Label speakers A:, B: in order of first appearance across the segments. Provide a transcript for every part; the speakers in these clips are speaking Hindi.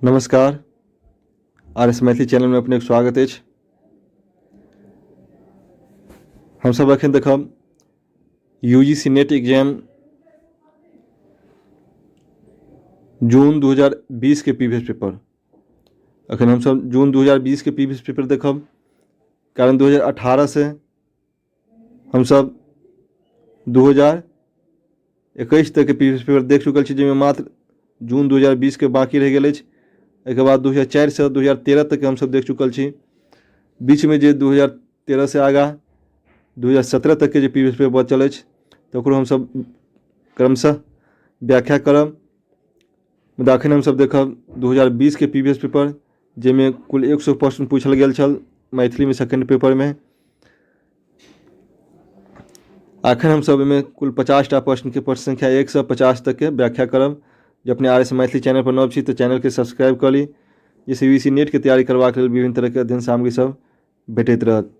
A: नमस्कार। RS मैथिली चैनल में अपने स्वागत अछि। हम सब अखन देखब UGC नेट एग्जाम जून 2020 के प्रीवियस पेपर। अखन हम सब जून 2020 के प्रीवियस पेपर देखब, कारण 2018 से हम सब 2021 तक के प्रीवियस पेपर देख चुकल छी, जिसमें मात्र जून 2020 के बाकी रह गेल अछि। एक बाद 2004 से 2013 तक हम सब देख चुकल छी। बीच में जे 2013 से आगा 2017 तक के जो प्रीवियस पेपर बचल अछि तकरो हम सब क्रमशः व्याख्या करब। मुदा अखन हम सब देखब 2020 के प्रीवियस पेपर, जिसमें कुल 100 प्रश्न पूछल गेल छल मैथिली में सेकंड पेपर में। अखन हम सब में कुल 50टा प्रश्न के प्रश्न संख्या 1 से 50 तक के व्याख्या करब। जो अपने RS मैथिली चैनल पर नव छी तो चैनल के सब्सक्राइब कर ली, जिससे UGC नेट के तैयारी करबाक लेल विभिन्न तरह के अध्ययन सामग्री सब भेटैत रहत।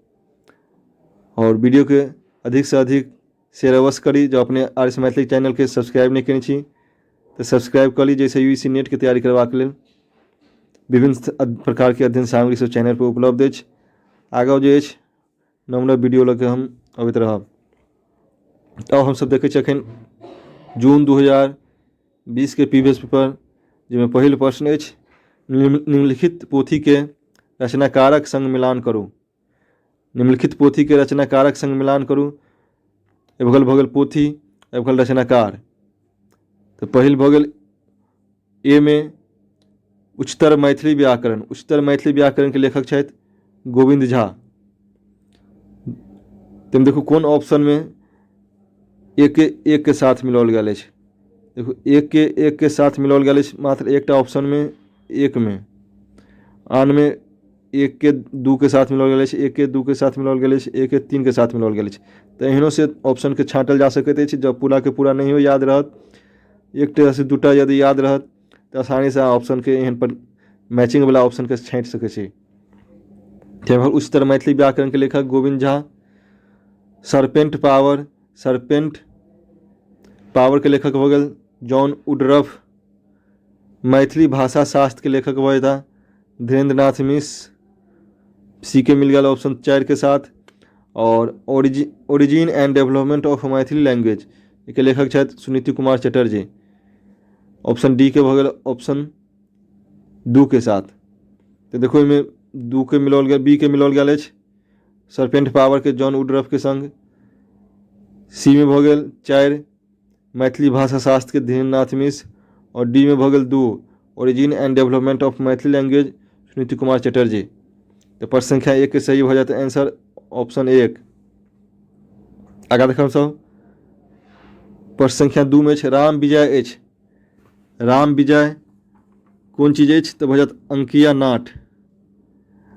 A: और वीडियो के अधिक से अधिक शेयर अवश्य करी। जो अपने RS मैथिली चैनल के सब्सक्राइब नहीं करें छी तो सब्सक्राइब कर ली, जैसे UGC नेट के तैयारी करबाक लेल विभिन्न प्रकार के अध्ययन सामग्री सब चैनल पर उपलब्ध अछि। आगे जो अछि नव वीडियो लऽ के हम अबैत रहब। तो हम सब देखै छी अखन जून 2020 के प्रीवियस पेपर, जिसमें पहिल प्रश्न अछि निम्नलिखित पोथी के रचनाकारक संग मिलान करू। निम्नलिखित पोथी के रचनाकारक संग मिलान करू। भगल भगल पोथी, भगल रचनाकार। तो पहिल भगल ए में उच्चतर मैथिली व्याकरण। उच्चतर मैथिली व्याकरण के लेखक छथि गोविंद झा। तुम देखो कौन ऑप्शन में एक के साथ मिलाओल गेल अछि। देखो एक के साथ मिलाओल गेल अछि मात्र एकटा ऑप्शन में, एक में। आन में एक के दू के साथ मिलाओल गेल अछि, एक के दू के साथ मिलाओल गेल अछि, एक के तीन के साथ मिलाओल गेल अछि। तो एहनो से ऑप्शन के छाँटल जा सकैत अछि। जब पूरा के पूरा नहीं याद रहत, एकटा से दूटा यदि याद रहत तो आसानी से ऑप्शन के एहन पर मैचिंग वाला ऑप्शन के छाँटि सकै छी। उच्चतर मैथिली व्याकरण के लेखक Govind Jha. Serpent power. Serpent power के लेखक हो गए जॉन वुडरफ। मैथिली भाषा शास्त्र के लेखक हुए था धीरेन्द्रनाथ मिश्र। सी के मिल गया ऑप्शन 4 के साथ। और origin and development of Maithili language के लेखक शायद सुनीति कुमार चटर्जी। ऑप्शन डी के भगल ऑप्शन 2 के साथ। तो देखो इनमें 2 के मिलाओल गया, बी के मिलाओल गया अछि सरपेंट पावर के जॉन वुडरफ के संग। सी में भगल 4 मैथिली भाषा शास्त्र के धीरेन्द्रनाथ मिश्र। और डी में भगल 2 origin and development of Maithili language Suniti Kumar Chatterjee. तो प्रश्न संख्या 1 के सही हो जाता है आंसर ऑप्शन 1। आगे देखो सब प्रश्न संख्या 2 में राम विजय अछि। राम विजय कौन चीज अछि तो भऽ जात अंकिया नाट।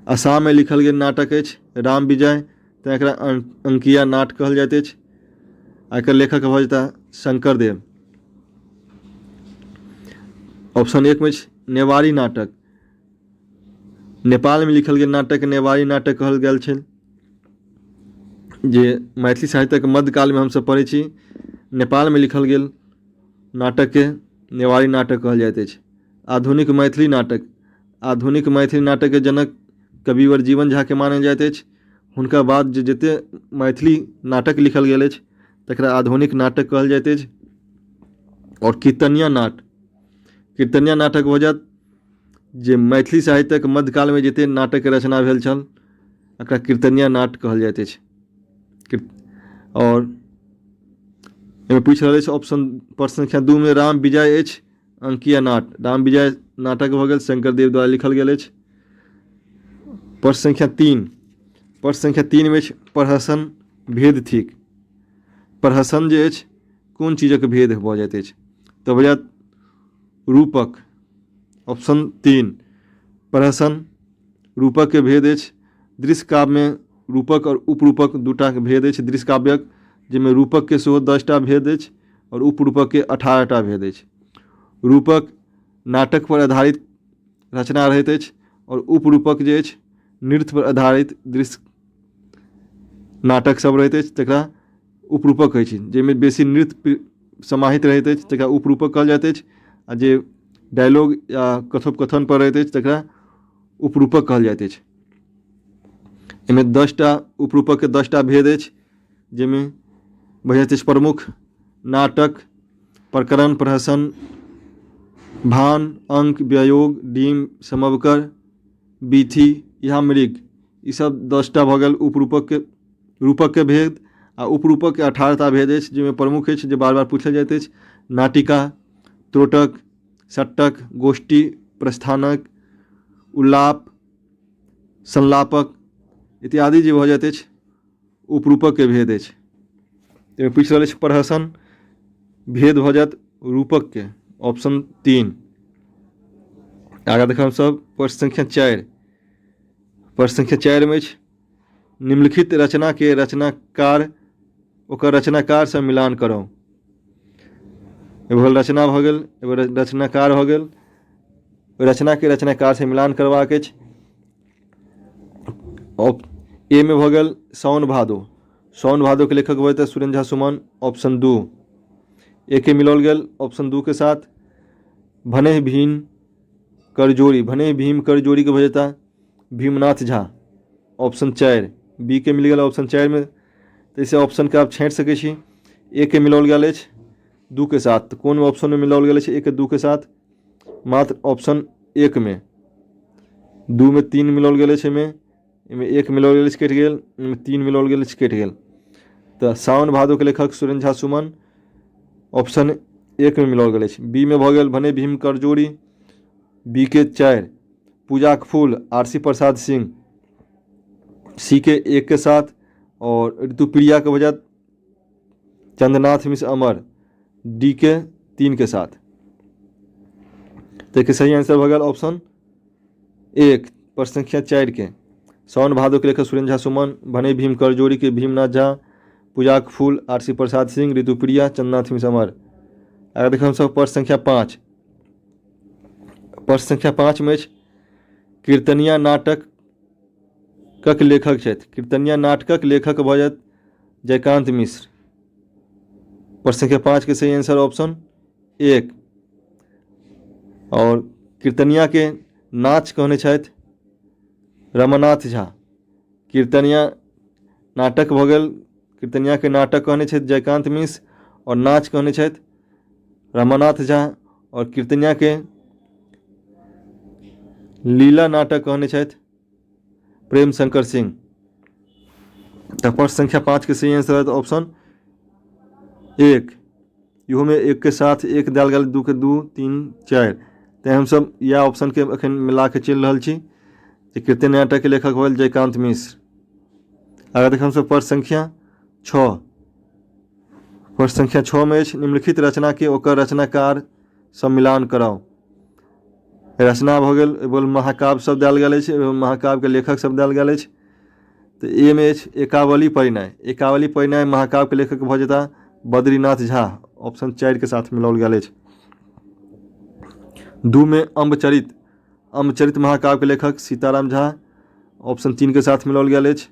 A: असम में लिखल गेल नाटक अछि राम विजय, तो एकरा अंकिया नाट कहल जाइत अछि। एकर लेखक भऽ जेता शंकरदेव। ऑप्शन 1 में नेवारी नाटक। नेपाल में लिखल गेल नाटक नेवारी नाटक कहल गेल छै, जे मैथिली साहित्यक मध्यकाल में हम सब पढ़ै छी। नेपाल में लिखल गेल नाटक के नेवारी नाटक कहल जाइत अछि। आधुनिक मैथिली नाटक। आधुनिक मैथिली नाटक के जनक कविवर जीवन झा के मानल जाइत अछि। हुनका बाद जे जते मैथिली नाटक लिखल गेल अछि तकरा आधुनिक नाटक कहल जाइत अछि। और कीर्तनिया नाट। कीर्तनिया नाटक हो जात जे मैथिली साहित्यक मध्यकाल में जते नाटक के रचना भेल छल एकरा कीर्तनिया नाट कहल जाइत अछि। और एहिमे पूछ रहल अछि ऑप्शन प्रश्न संख्या 2 में राम विजय अछि अंकिया नाट। राम विजय नाटक भऽ गेल शंकरदेव द्वारा लिखल गेल अछि। प्रश्न संख्या 3। प्रश्न संख्या 3 में प्रहसन भेद थिक। प्रहसन जे अछि कोन चीजक भेद भऽ जाइत अछि तो भऽ जात रूपक। ऑप्शन 3 प्रहसन रूपक के भेद अछि। दृश्य काव्य में रूपक और उपरूपक दूटा के भेद अछि। दृश्य काव्यक जिसमें रूपक के सेहो 10टा भेद अछि और उपरूपक के 18टा भेद अछि। रूपक नाटक पर आधारित रचना रहैत अछि और उपरूपक जे अछि नृत्य पर आधारित दृश्य नाटक सब रहैत अछि, तकरा उपरूपक कहै छै। जिसमें बेसी नृत्य समाहित रहैत अछि तकरा उपरूपक कहल जाइत अछि। आ जे डायलॉग या कथोपकथन पर रहैत अछि तकरा उपरूपक कहल जाइत अछि। एहिमे 10टा उपरूपक के 10टा भेद अछि, जाहिमे भऽ जाइत अछि प्रमुख, नाटक, प्रकरण, प्रहसन, भान, अंक, व्यायोग, डीम, समवकर, बीथी या मृग। ई सब 10टा भऽ गेल उपरूपक के रूपक के भेद। आ उपरूपक के 18टा भेद अछि, जाहिमे प्रमुख अछि जे बार बार पूछल जाइत अछि: नाटिका, त्रोटक, सट्टक, गोष्ठी, प्रस्थानक, उल्लाप, संलापक इत्यादि जे भऽ जाइत अछि उपरूपक के भेद अछि। ताहिमे पूछि रहल अछि प्रहसन, भेद भऽ जायत रूपक के, ऑप्शन 3। आगाँ देखब हमसब प्रश्न संख्या 4। प्रश्न संख्या 4 में अछि निम्नलिखित रचना के रचनाकार ओकर रचनाकार से मिलान करो। एगो रचना भऽ गेल, एगो रचनाकार भऽ गेल। रचना के रचनाकार से मिलान करबाक अछि। ए में भऽ गेल साउन भादो। साउन भादो के लेखक होइत सुरेंद्र झा सुमन, ऑप्शन 2। ए के मिलाओल गेल ऑप्शन 2 के साथ भने भीम करजोड़ी। भने भीम करजोड़ी के भऽ जेता भीमनाथ झा, ऑप्शन 4। बी के मिल गेल ऑप्शन 4 में, तो इसे ऑप्शन के आप छाँटि सकै छी। ए के मिलाओल गेल अछि 2 के साथ, तो कोन ऑप्शन में मिलाओल गेल अछि ए के 2 के साथ? मात्र ऑप्शन 1 में। 2 में 3 मिलाओल गेल अछि, एहिमे 1 मिलाओल गेल अछि कटि गेल, एहिमे 3 मिलाओल गेल अछि कटि गेल। तो सावन भादो के लेखक सुरेंद्र झा सुमन, ऑप्शन 1 में मिलाओल गेल अछि। बी में भऽ गेल भने भीम करजोड़ी, बी के 4 पूजाक फूल आरसी प्रसाद सिंह, सी के 1 के साथ, और ऋतुप्रिया के वजह चंद्रनाथ मिश्र अमर, डी के 3 के साथ। तो सही आंसर भऽ गेल ऑप्शन 1 प्रश्न संख्या 4 के। सावन भादो के लेखक सुरेंद्र झा सुमन, भने भीम करजोड़ी के भीमनाथ झा, पूजाक फूल आरसी प्रसाद सिंह, ऋतुप्रिया चंद्रनाथ मिश्र अमर। अगर देखो हम सब प्रश्न संख्या 5। प्रश्न संख्या 5 में कीर्तनिया नाटक कक लेखक छथि। कीर्तनिया नाटकक लेखक भऽ जायत जयकांत मिश्र। प्रश्न संख्या 5 के सही आंसर ऑप्शन 1। और कीर्तनिया के नाच कहने छथि रमानाथ झा। कीर्तनिया नाटक भऽ गेल, कीर्तनिया के नाटक कहने छथि जयकांत मिश्र, और नाच कहने छथि रमानाथ झा। और कीर्तनिया के लीला नाटक कहने छथि प्रेम शंकर सिंह। तो प्रश्न संख्या 5 के सही आंसर है ऑप्शन 1। इहो में 1 के साथ 1 डाल गेल, 2 के 2, 3, 4। तो हम सब यह ऑप्शन के अखन मिला के चल रहा छी जे कीर्तन नाटक के लेखक होल जयकांत मिश्र। अगर देख हम सब प्रश्न संख्या 6। प्रश्न संख्या 6 में निम्नलिखित रचना के ओकर रचनाकार सम्मिलान कराओ। रचना भऽ गेल, बोल महाकाव्य सब डाल गेल अछि, महाकाव्य के लेखक सब डाल गेल अछि। तो ए में एकावली परिणय। एकावली परिणय महाकाव्य के लेखक भऽ जेता बद्रीनाथ झा, ऑप्शन 4 के साथ मिलाओल गेल अछि। 2 में अम्बचरित। अम्बचरित महाकाव्य के लेखक सीताराम झा, ऑप्शन 3 के साथ मिलाओल गेल अछि।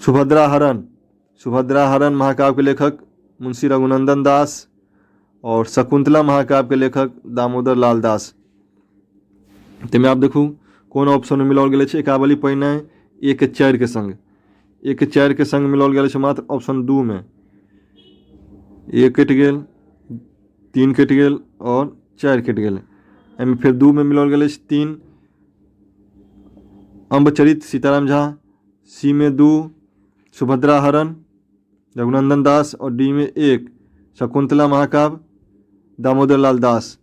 A: सुभद्रा हरण। सुभद्रा हरण महाकाव्य के लेखक मुंशी रघुनंदन दास, और शकुंतला महाकाव्य के लेखक दामोदर लाल दास। तो आप देखू कौन ऑप्शन में मिलाओल गेल अछि एकावली परिणय 1 के 4 के संग। 1 के 4 के संग मिलाओल गेल अछि मात्र ऑप्शन 2 में। 1 कटि गेल, 3 कटि गेल, और 4 कटि गेल। एहिमे फिर 2 में मिलाओल गेल अछि 3 अम्बचरित सीताराम झा, सी में 2 सुभद्रा हरण रघुनंदन दास, और डी में 1 शकुंतला महाकाव्य दामोदर लाल दास।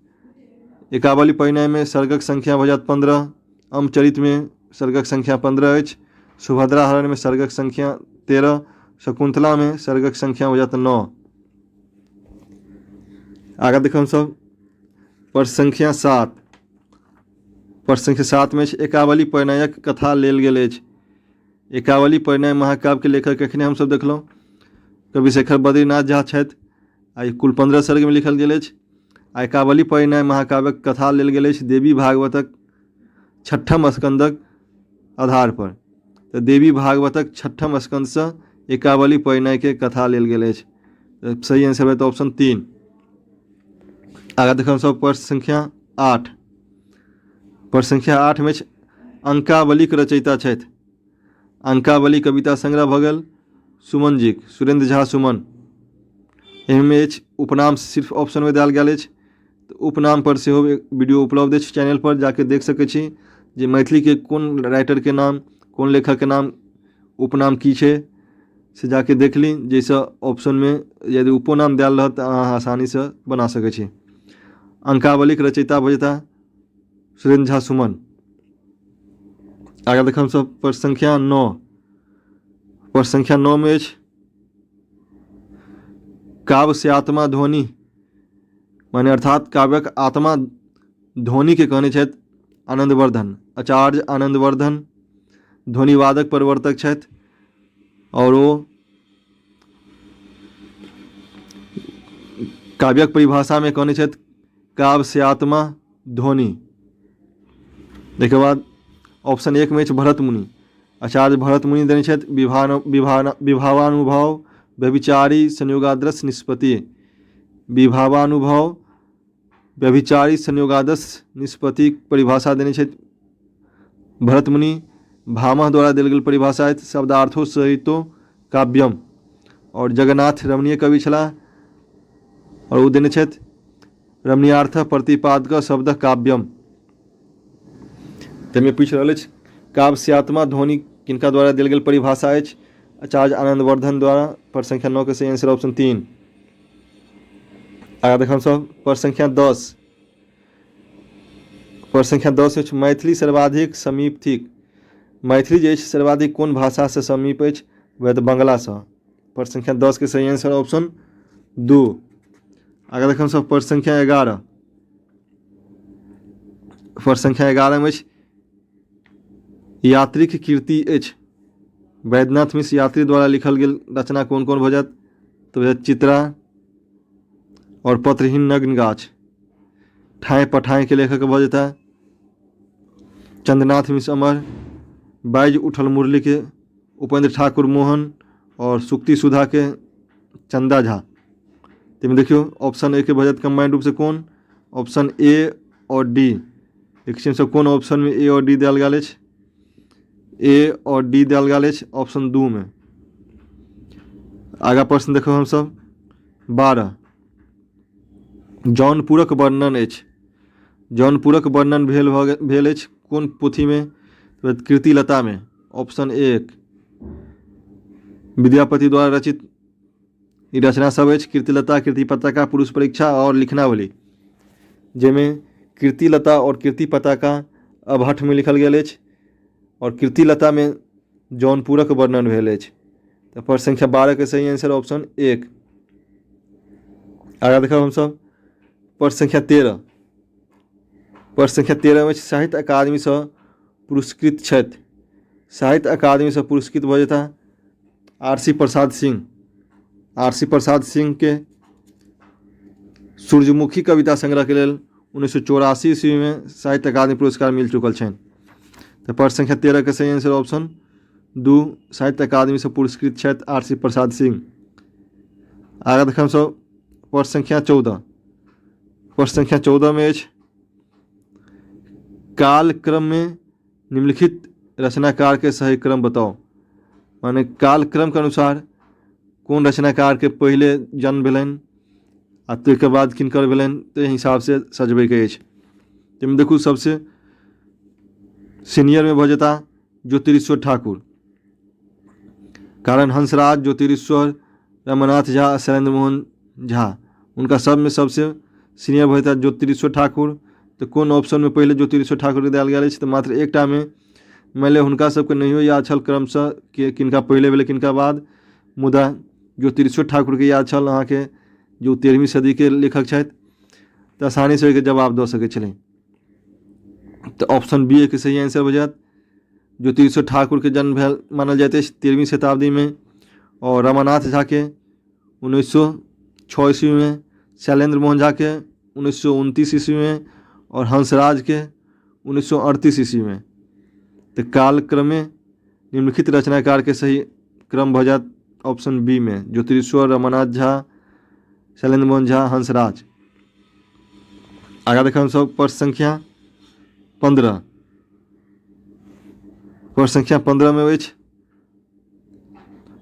A: एकावली परिणय में सर्गक संख्या हो जात 15, अम्बचरित में सर्गक संख्या 15 अछि, सुभद्रा हरण में सर्गक संख्या 13, शकुंतला में सर्गक संख्या हो जात 9। आगे देखो हम सब प्रश्न संख्या 7। प्रश्न संख्या 7 में एकावली परिणयक कथा लेल गेल अछि। एकावली परिणय महाकाव्य के लेखक एखने हम सब देखलहुँ कवि शेखर बद्रीनाथ झा छथि। आ कुल 15 सर्ग में लिखल गेल अछि। आ एकावली परिणय महाकाव्यक कथा लेल गेल अछि देवी भागवतक 6ठम स्कंदक आधार पर। तो देवी भागवतक 6ठम स्कंद से एकावली परिणय के कथा लेल गेल अछि। तो सही आंसर है तो ऑप्शन 3। आगे देखो हम सब प्रश्न संख्या 8। प्रश्न संख्या 8 में अंकावली के रचयिता छथि। अंकावली कविता संग्रह भऽ गेल सुमन जी, सुरेंद्र झा सुमन। एहिमे अछि उपनाम, सिर्फ ऑप्शन में देल गेल अछि। तो उपनाम पर सेहो वीडियो उपलब्ध अछि चैनल पर, जाके देख सकै छी जे मैथिली के कोन राइटर के नाम, कोन लेखक के नाम, उपनाम की छै से जाके देख ली, जैसे ऑप्शन में यदि उपनाम देल रहत तऽ अहाँ आसानी से बना सकै छी। अंकावली के रचयिता भऽ जेता सुरेंद्र झा सुमन। आगे देखम सब प्रश्न संख्या 9। प्रश्न संख्या 9 में अछि काव्य से आत्मा ध्वनि, माने अर्थात काव्यक आत्मा ध्वनि के कहने छथि आनंदवर्धन। आचार्य आनंदवर्धन ध्वनिवादक प्रवर्तक छथि और वो काव्यक परिभाषा में कहने छथि काव्य से आत्मा ध्वनि। देखके बाद ऑप्शन 1 में भरत मुनि। आचार्य भरत मुनि देने छथि विभावानुभाव व्यभिचारी संयोगादर्श निष्पत्ति। विभावानुभाव व्यभिचारी संयोगादर्श निष्पत्ति परिभाषा देने छथि भरत मुनि। भामह द्वारा देल गेल परिभाषा अछि शब्दार्थो सहितो काव्यम। और जगन्नाथ रमणीय कवि छलाह और वो देने छथि रमणीयार्थ प्रतिपादक शब्द काव्यम। तैमे पूछ रहल अछि काव्य से आत्मा ध्वनि किनका द्वारा देल गेल परिभाषा अछि आचार्य आनंदवर्धन द्वारा। प्रश्न संख्या 9 के सही आंसर ऑप्शन 3। आगे देखम सब प्रश्न संख्या 10। प्रश्न संख्या 10 अछि मैथिली सर्वाधिक समीप थिक। मैथिली जे अछि सर्वाधिक कोन भाषा से समीप अछि, वह तऽ बंगला से। प्रश्न संख्या 10 के सही आंसर ऑप्शन 2। आगे देखम सब प्रश्न संख्या 11। प्रश्न संख्या 11 में यात्री की कीर्ति अछि। वैद्यनाथ मिश्र यात्री द्वारा लिखल गेल रचना कौन कौन भऽ जायत, तो चित्रा और पत्रहीन नग्न गाछ। ठाय पठाय के लेखक भऽ जेता चंद्रनाथ मिश्र अमर। बाइज उठल मुरली के उपेंद्र ठाकुर मोहन और सुक्ति सुधा के चंदा झा। तो देखियो ऑप्शन ए के भऽ जायत कंबाइंड रूप से कौन, ऑप्शन ए और डी। देखिए सब कौन ऑप्शन में ए और डी देल गेल अछि, ए और डी देल गेल अछि ऑप्शन 2 में। आगा प्रश्न देखो हम सब 12। जौनपुरक वर्णन अछि। जौनपुरक वर्णन भेल अछि कोन पोथी में, तो कीर्तिलता में। ऑप्शन 1 विद्यापति द्वारा रचित ई रचना सब अछि कीर्तिलता, कीर्ति पताका, पुरुष परीक्षा और लिखनावली। जिसमें कीर्तिलता और कीर्ति पताका अभट्ट में लिखल गेल अछि और कीर्तिलता में जौनपुरक वर्णन भेल अछि। तो प्रश्न संख्या 12 के सही आंसर ऑप्शन 1। आगे देखो हम सब प्रश्न संख्या 13। प्रश्न संख्या 13 में साहित्य अकादमी से पुरस्कृत छथि। साहित्य अकादमी से पुरस्कृत भऽ जेता आर.सी. प्रसाद सिंह। आर.सी. प्रसाद सिंह के सूर्यमुखी कविता संग्रह के लेल 1984 ईस्वी में साहित्य अकादमी पुरस्कार मिल चुकल छनि। तो प्रश्न संख्या 13 के सही आंसर ऑप्शन 2 साहित्य अकादमी से पुरस्कृत छथि आर.सी. प्रसाद सिंह। आगे देखम सब प्रश्न संख्या 14। प्रश्न संख्या 14 में अछि कालक्रम में निम्नलिखित रचनाकार के सही क्रम बताओ। माने कालक्रम के अनुसार कौन रचनाकार के पहले जन्म भेलनि आ ताहिके बाद किनकर भेलनि, ताहि हिसाब से सजबैके अछि। ताहिमे देखू सबसे सीनियर में भऽ जेता ज्योतिरीश्वर ठाकुर। कारण हंसराज, ज्योतिरीश्वर, रमानाथ झा, शैलेंद्र मोहन झा, उनका सब में सबसे सीनियर भऽ जेता ज्योतिरीश्वर ठाकुर। तो कौन ऑप्शन में पहले ज्योतिरीश्वर ठाकुर के देल गेल अछि, तो मात्र एकटा में मानि लिअ हुनका सबके नहियो याद छल क्रमशः कि किनका पहले भेलै किनका बाद, मुदा ज्योतिरीश्वर ठाकुर के याद छल अहाँके जो 13वीं सदी के लेखक छथि, तो आसानी से ओहिके जवाब दऽ सकै छलै। तो ऑप्शन बी के सही आंसर भऽ जायत ज्योतिरीश्वर ठाकुर के जन्म भेल मानल जाइत अछि 13वीं शताब्दी में, और रमानाथ झा के 1906 ईस्वी में, शैलेंद्र मोहन झा के 1929 ईस्वी में और हंसराज के 1938 ईस्वी में। तो कालक्रम में निम्नलिखित रचनाकार के सही क्रम भऽ जायत ऑप्शन बी में ज्योतिरीश्वर, रमानाथ झा, शैलेंद्र मोहन झा, हंसराज। आगा देखब हमसब प्रश्न संख्या 15। प्रश्न संख्या 15 में अछि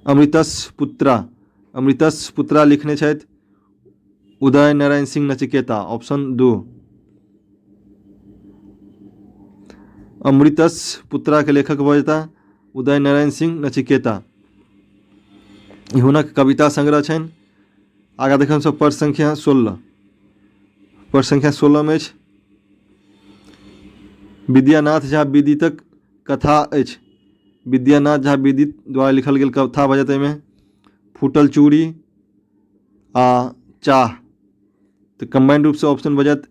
A: अमृतस्य पुत्रा। अमृतस्य पुत्रा लिखने छथि उदय नारायण सिंह नचिकेता। ऑप्शन 2। अमृतस्य पुत्रा के लेखक भऽ जेता उदय नारायण सिंह नचिकेता। ई हुनक कविता संग्रह छनि। आगा देखब हमसब प्रश्न संख्या 16। प्रश्न संख्या 16 में अछि विद्यानाथ झा विदितक कथा अछि। विद्यानाथ झा विदित द्वारा लिखल गेल कथा भऽ जेतै एहिमे फूटल चूड़ी आ चाह। तो कंबाइंड रूप से ऑप्शन भऽ जायत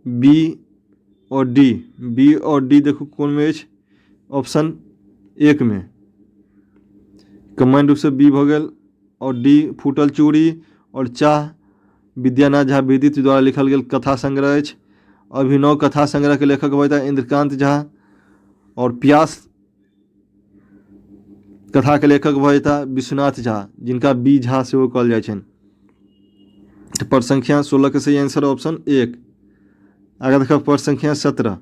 A: बी और डी। बी और डी देखू कौन में अछि। ऑप्शन 1 में कंबाइंड रूप से बी भऽ गेल और डी फूटल चूड़ी और चाह विद्यानाथ झा विदित द्वारा लिखल गेल कथा संग्रह अछि। अभिनव कथा संग्रह के लेखक भऽ जेता इंद्रकांत झा और प्यास कथा के लेखक भऽ जेता विश्वनाथ झा जिनका बी झा सेहो कहल जाइ छनि। प्रश्न संख्या 16 के सही आंसर ऑप्शन 1। आगे देखब प्रश्न संख्या 17।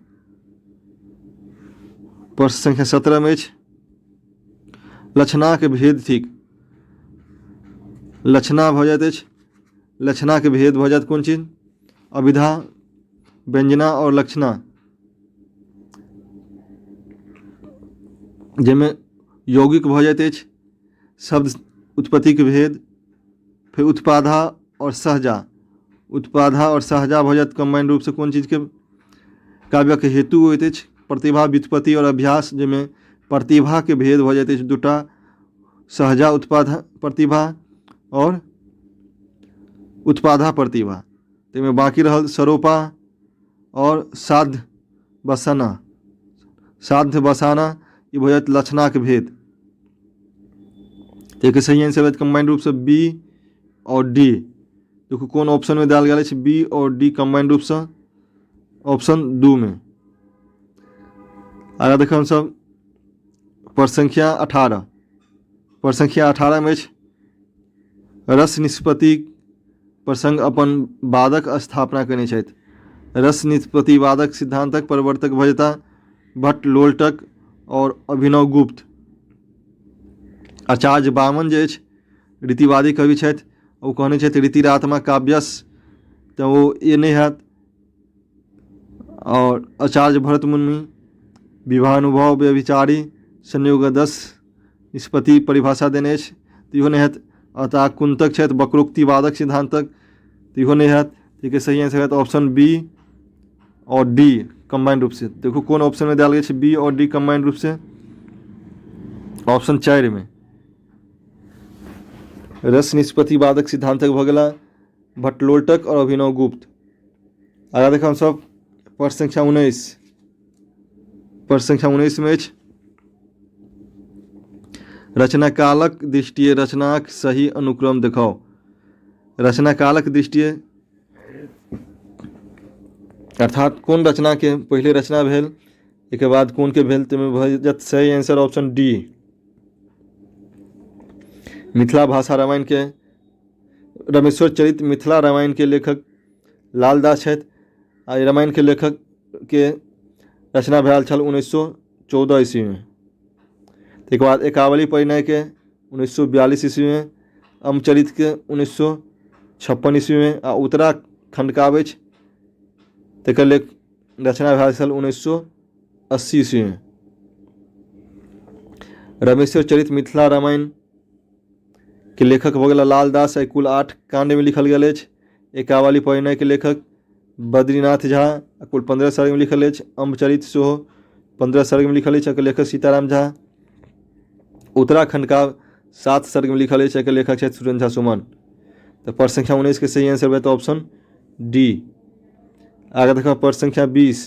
A: प्रश्न संख्या 17 में अछि लक्षणा के भेद थिक। लक्षणा भऽ जाइत अछि। लक्षणा के भेद भऽ जायत कोन चीज अभिधा व्यंजना और लक्षणा जैमे यौगिक भऽ जाइत अछि शब्द उत्पत्ति के भेद फिर उत्पाधा और सहजा। उत्पाधा और सहजा भऽ जायत कंबाइंड रूप से कोन चीज के काव्य के हेतु होइत अछि प्रतिभा व्युत्पत्ति और अभ्यास जैमे प्रतिभा के भेद भऽ जाइत अछि दूटा सहजा उत्पाधा प्रतिभा और उत्पाधा प्रतिभा। तैमे बाकी रहल सरोपा और साध्य बसाना। साध्य बसाना ई भऽ जायत लक्षणा के भेद। एक सही आंसर होयत कंबाइंड रूप से बी और डी। देखो कौन ऑप्शन में देल गेल अछि बी और डी कंबाइंड रूप से ऑप्शन 2 में। आगे देखब हमसब प्रश्न संख्या 18। प्रश्न संख्या 18 में अछि रस निष्पत्ति प्रसंग अपन वादक स्थापना कयने छथि। रस निष्पत्ति वादक सिद्धांतक प्रवर्तक भऽ जेता भट्ट लोलटक और अभिनव गुप्त। आचार्य वामन जे अछि रीतिवादी कवि छथि ओ कहने छथि रीतिरात्मा काव्यस तो वो ये नहीं हैत। और आचार्य भरत मुनि विवाहानुभव व्यभिचारी संयोगदस निष्पत्ति परिभाषा देने अछि तो इहो नहीं हैत। अतः कुंतक छथि वक्रोक्तिवादक सिद्धांतक तो इहो नहीं हैत। ठीक है सही आंसर है ऑप्शन बी और डी कंबाइंड रूप से। देखो कौन ऑप्शन में दिया गया है बी और डी कंबाइंड रूप से ऑप्शन 4 में रस निष्पत्ति वादक सिद्धांतक भऽ गेला भट्टलोलटक और अभिनव गुप्त। आगे देखा हम सब प्रश्न संख्या 19। प्रश्न संख्या 19 में अछि रचना कालक दृष्टिए रचनाक सही अनुक्रम देखाओ। रचना कालक दृष्टिए अर्थात कौन रचना के पहले रचना भेल एक बाद कौन के भेल तैमे भऽ जायत सही आंसर ऑप्शन डी। मिथिला भाषा रामायण के रामेश्वर चरित मिथिला रामायण के लेखक लालदास छथि। आ रामायण के लेखक के रचना भेल छल 1914 ईस्वी में। एक बाद एकावली परिणय के 1942 ईस्वी में अमचरित के 1956 ईस्वी में आ उत्तराखंड काव्य तकर लेख रचना भेल छल 1980 ईस्वी में। रामेश्वर चरित मिथिला रामायण के लेखक भऽ गेला लालदास। कुल 8 कांड में लिखल गेल अछि। एकावली परिणय के लेखक बद्रीनाथ झा कुल 15 सर्ग में लिखल अछि। अम्बचरित सेहो 15 सर्ग में लिखल अछि। एकर लेखक सीताराम झा। उत्तराखंड का 7 सर्ग में लिखल अछि। एकर लेखक छथि सुरेंद्र झा सुमन। तो प्रश्न संख्या 19 के सही आंसर होगा ऑप्शन डी। आगे देखा प्रश्न संख्या 20।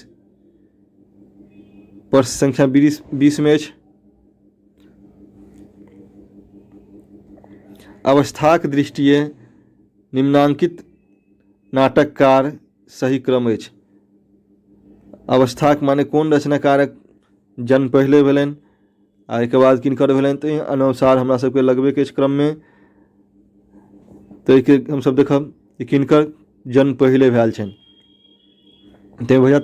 A: प्रश्न संख्या 20 में अछि अवस्थाक दृष्टिए निम्नांकित नाटककार सही क्रम अछि। अवस्थाक माने कौन रचनाकारक जन्म पहले भेलनि आ एक बाद किनकर भेलनि तो अनुसार हमरा सबके लगबे के क्रम में तो हम सब देखब किनकर जन्म पहले भेल छनि। ते भैया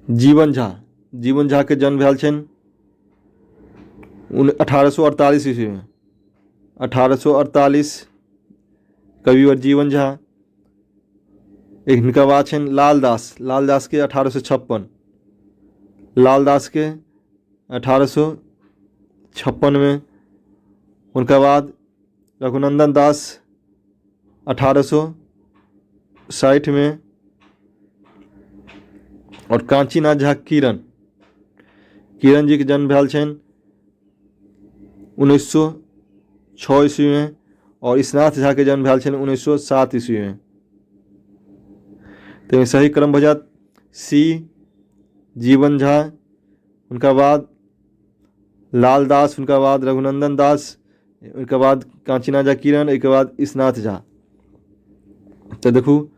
A: जीवन झा के जन्म भेल छनि 1848 ईस्वी में। 1848 कविवर जीवन झा। एक हिनका बाद छनि लाल दास के 1856। लाल दास के 1856 में। उनका बाद रघुनंदन दास 1860 में। और कांचीनाथ झा किरण जी के जन्म भेल छनि 1906 ईस्वी में। और ईशनाथ झा के जन्म भेल छनि 1907 ईस्वी में। तो सही क्रम भऽ जायत सी जीवन झा, उनका बाद लाल दास, उनका बाद रघुनंदन दास, उनके बाद कांचीनाथ झा किरण, एक बाद ईशनाथ झा। तो देखू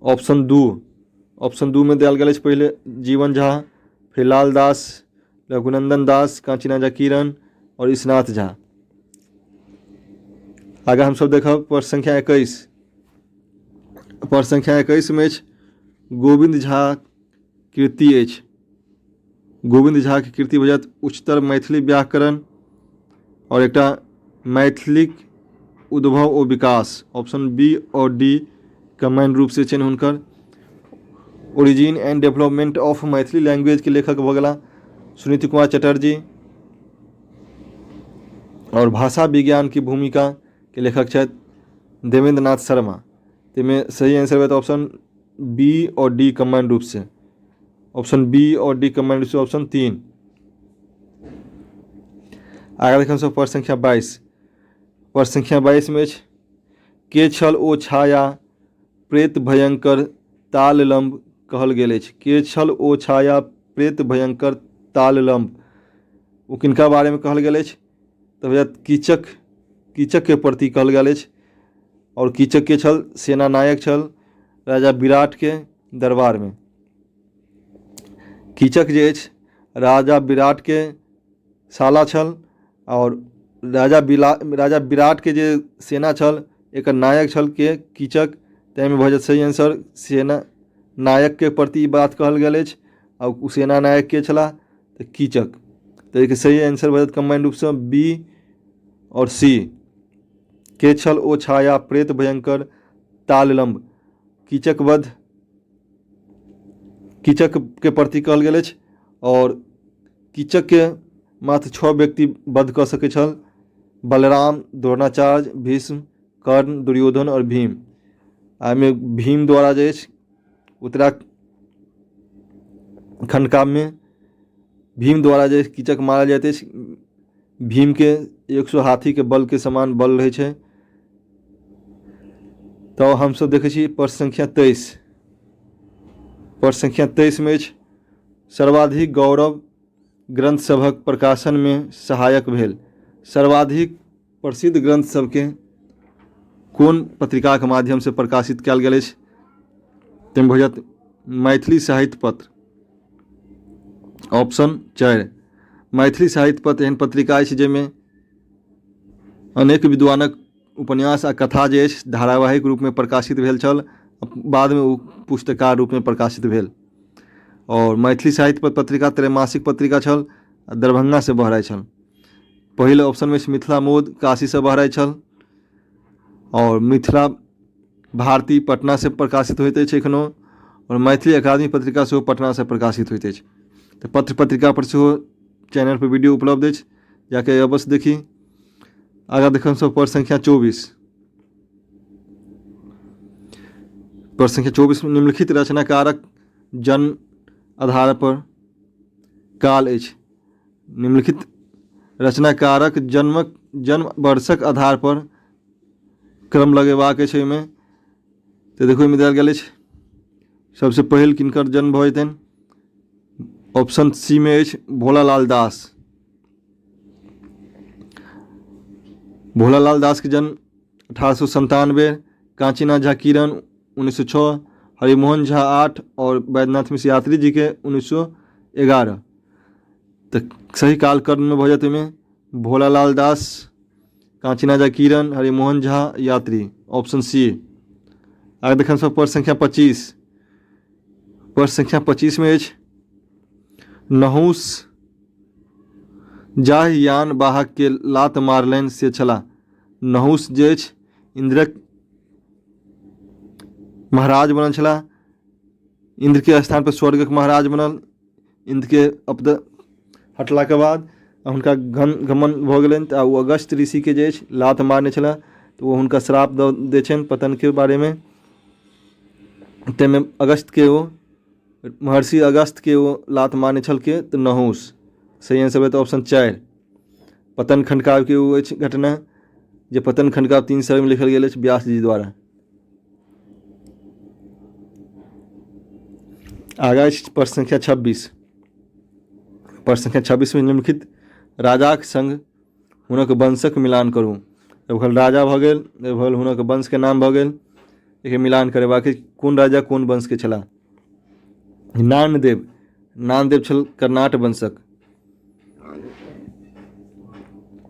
A: ऑप्शन दू में दिया गया पहले जीवन झा, फिर लाल दास, रघुनंदन दास, कांचीनाथ झा किरण और ईशनाथ झा। आगे हम सब देखब प्रश्न संख्या 21। प्रश्न संख्या 21 में गोविंद झा कृति अछि। गोविंद झा के कृति भऽ जायत उच्चतर मैथिली व्याकरण और एकटा मैथिलिक उद्भव और विकास। ऑप्शन बी और डी कंबाइंड रूप से छनि हुनकर। Origin and development of Maithili language के लेखक भऽ गेला सुनीति कुमार चटर्जी। और भाषा विज्ञान की भूमिका के लेखक छथि देवेंद्र नाथ शर्मा। तेमें सही आंसर है तो ऑप्शन बी और डी कंबाइंड रूप से। ऑप्शन बी और डी कंबाइंड रूप से ऑप्शन 3। आगे देखें सब प्रश्न संख्या 22। प्रश्न संख्या 22 में के छल ओ छाया प्रेत भयंकर ताललंब कहल गेल अछि। के छल ओ छाया प्रेत भयंकर ताललंब ओ किनका बारे में कहल गेल अछि। तो भैया कीचक के प्रति कहल गेल अछि। और कीचक के छल सेनानायक छल राजा विराट के दरबार में। कीचक जे अछि राजा विराट के साला छल। और राजा विराट के जे सेना छल एक नायक छल के कीचक। ताहिमे भऽ जायत सही आंसर सेना नायक के प्रति ई बात कहल गेल अछि। और उ सेना नायक के छला तो कीचक। तो एक सही आंसर भऽ जायत कंबाइंड रूप से बी और सी। के छल ओ छाया प्रेत भयंकर ताललंब कीचक के प्रति कहल गेल अछि। और कीचक के मात्र 6 व्यक्ति वध कऽ सकै छल। बलराम, द्रोणाचार्य, भीष्म, कर्ण, दुर्योधन और भीम। आइमे भीम द्वारा जे अछि उत्तराखंड काव्य में भीम द्वारा जे कीचक मारल जाइत अछि। भीम के 100 हाथी के बल के समान बल रहै छै। तो हम सब देखै छी प्रश्न संख्या 23। प्रश्न संख्या 23 में सर्वाधिक गौरव ग्रंथ सभक प्रकाशन में सहायक भेल। सर्वाधिक प्रसिद्ध ग्रंथ सबके कोन पत्रिका के माध्यम से प्रकाशित कयल गेल अछि। ताहिमे भऽ जायत मैथिली साहित्य पत्र। ऑप्शन 4 मैथिली साहित्य पत्र एहन पत्रिका अछि जाहिमे अनेक विद्वानक उपन्यास आ कथा जे अछि धारावाहिक रूप में प्रकाशित भेल छल। बाद में ओ पुस्तकार रूप में प्रकाशित भेल। और मैथिली साहित्य पत्र पत्रिका त्रैमासिक पत्रिका छल। दरभंगा से बहराइ छल। पहिल ऑप्शन में मिथिला मोद काशी से बहराइ छल। और मिथिला भारती पटना से प्रकाशित होइत अछि एखनो। और मैथिली अकादमी पत्रिका सेहो पटना से प्रकाशित होइत अछि। तो पत्र पत्रिका पर सेहो चैनल पर वीडियो उपलब्ध अछि, जाके अवश्य देखी। आगे देखम सब प्रश्न संख्या 24। प्रश्न संख्या 24 में निम्नलिखित रचनाकारक जन्म आधार पर काल अछि। निम्नलिखित रचनाकारक जन्म वर्षक आधार पर क्रम लगेबाक अछि। एहिमे तो देखो एहिमे देल गेल अछि सबसे पहिल किनकर जन्म भऽ जेतनि। ऑप्शन सी में अछि भोलालाल दास। भोलालाल दास के जन्म 1897। कांचीनाथ झा किरण 1906, हरिमोहन झा 8 और वैद्यनाथ मिश्र यात्री जी के 1911। तो सही कालक्रम में भऽ जाते में भोलालाल दास, कांचीनाथ झा किरण, हरिमोहन झा यात्री। Option C. आगे देखें सब प्रश्न संख्या 25। प्रश्न संख्या 25 में अछि नहुस जाहि यान वाहक के लात मारलनि से छला। नहुस जे अछि इंद्रक महाराज बनल छला। इंद्र के स्थान पर स्वर्गक महाराज बनल। इंद्र के अपद हटला के बाद हुनका घमन भऽ गेलनि तऽ ओ अगस्त ऋषि के जे अछि लात मारने छला तऽ वो हुनका श्राप दऽ दै छनि पतन के बारे में। ताहिमे अगस्त के ओ महर्षि अगस्त के ओ लात मारने छलकै तऽ नहुस सही आंसर है। तो ऑप्शन 4 पतन खंडकाव्य के ओ अछि घटना जे पतन खंडकाव्य 3 शर में लिखल गेल अछि व्यास जी द्वारा। आगा प्रश्न संख्या 26। प्रश्न संख्या 26 में निम्नलिखित राजाक संग हुनक वंशक मिलान करू। भल राजा भऽ गेल, भल हुनक वंश के नाम भऽ गेल, एके मिलान करेबाक कोन राजा कोन वंश के छला। नानदेव, नानदेव छल कर्नाट वंशक।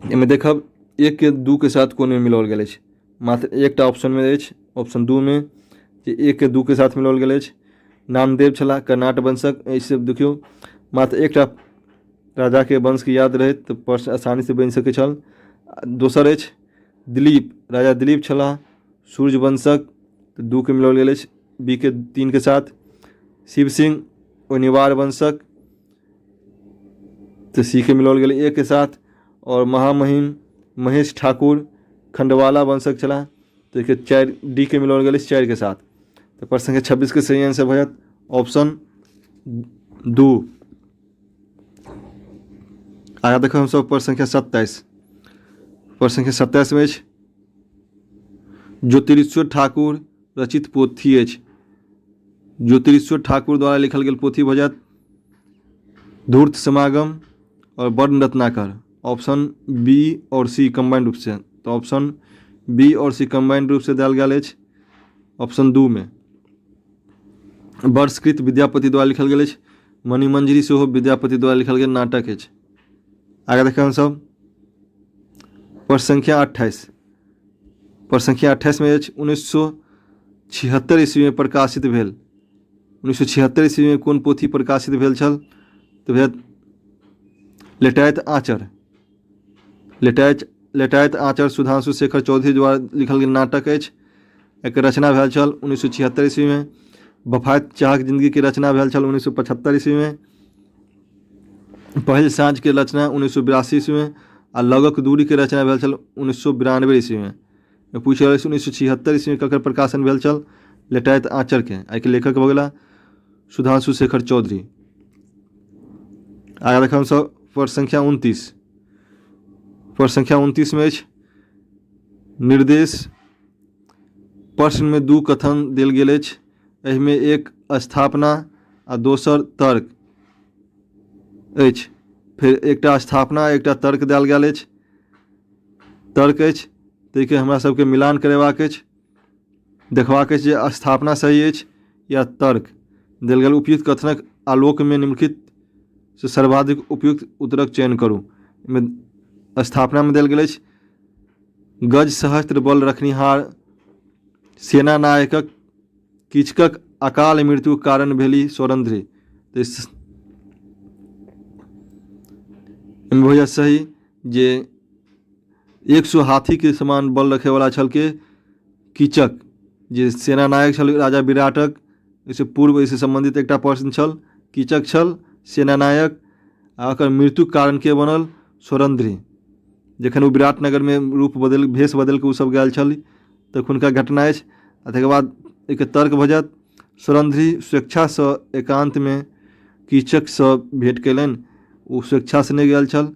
A: एहिमे देखब 1 के 2 के साथ कोन में मिलाओल गेल अछि। मात्र एकटा ऑप्शन में अछि, ऑप्शन 2 में जे 1 के 2 के साथ मिलाओल गेल अछि। नामदेव छला कर्नाट वंशक। एहिसे देखियौ मात्र एकटा राजा के वंश के याद रहे तो प्रश्न आसानी से बनि सकै छल। दोसर अछि दिलीप, राजा दिलीप छला सूर्य वंशक, तो 2 के मिलाओल गेल अछि। बी के 3 के साथ शिव सिंह ओनिवार वंशक, तो सी के मिलाओल गेल 1 के साथ। और महामहिम महेश ठाकुर खंडवाला वंशक छला, तो 4 डी के मिलाओल गेल 4 के साथ। तो प्रश्न संख्या 26 के सही आंसर भऽ जायत ऑप्शन 2। आगे देखो हम सब प्रश्न संख्या 27। प्रश्न संख्या 27 में अछि ज्योतिरीश्वर ठाकुर रचित पोथी अछि। ज्योतिरीश्वर ठाकुर द्वारा लिखल गेल पोथी भऽ जायत धूर्त समागम और वर्ण रत्नाकर। ऑप्शन बी और सी कंबाइंड रूप से, तो ऑप्शन बी और सी कंबाइंड रूप से देल गेल अछि ऑप्शन 2 में। वर्षकृत विद्यापति द्वारा लिखल गेल अछि। मणिमंजरी सेहो विद्यापति द्वारा लिखल गेल नाटक अछि। आगे देखें हम सब प्रश्न संख्या 28। प्रश्न संख्या 28 में अछि 1976 ईस्वी में प्रकाशित भेल। 1976 ईस्वी में कोन पोथी प्रकाशित भेल छल, तो भेल लेटायत आँचर। लेटायत आँचर सुधांशु शेखर चौधरी द्वारा लिखल गेल नाटक अछि। एकर रचना भेल छल 1976 ईस्वी में। वफात चाहक जिंदगी की रचना भेल छल 1975 ईस्वी में। पहिल साँझ के रचना 1982 ईस्वी में। आ लगक दूरी के रचना भेल छल 1992 ईस्वी में। पूछ रहल 1976 ईस्वी में ककर प्रकाशन भेल छल, लेटायत आँचर के। एहि के लेखक भऽ गेला सुधांशु शेखर चौधरी। आगे देखब सब प्रश्न संख्या 29। प्रश्न संख्या 29 में अछि निर्देश प्रश्न में 2 कथन देल गेल अछि। एहि में एक स्थापना आ दोसर तर्क अछि। फिर एकटा स्थापना एकटा तर्क देल गेल अछि। तर्क अछि ताहिके हमरा सबके मिलान करेबाक अछि, देखबाक अछि जे स्थापना सही अछि या तर्क। देल गेल उपयुक्त कथनक आलोक में निम्नलिखित से सर्वाधिक उपयुक्त उत्तरक चयन करू। स्थापना में देल गेल अछि गज सहस्त्र बल रखनिहार सेना नायकक किचकक अकाल मृत्यु कारण भेली स्वरंध्री। तो भैया सही जे 100 हाथी के समान बल रखे वाला छल के कीचक, जे सेना नायक छल राजा विराटक। इससे पूर्व इससे संबंधित एकटा प्रश्न छल। कीचक छल सेना नायक आ ओकर मृत्यु कारण के बनल स्वरंध्री। जखन वो विराटनगर में रूप बदल भेष बदल के सब गेल छल तखुनका घटना अछि। तकर बाद एक तर्क भऽ जायत स्वरंध्री स्वेच्छा से एकांत में कीचक से भेंट कयलनि। ओ स्वेच्छा से नहीं गेल छल,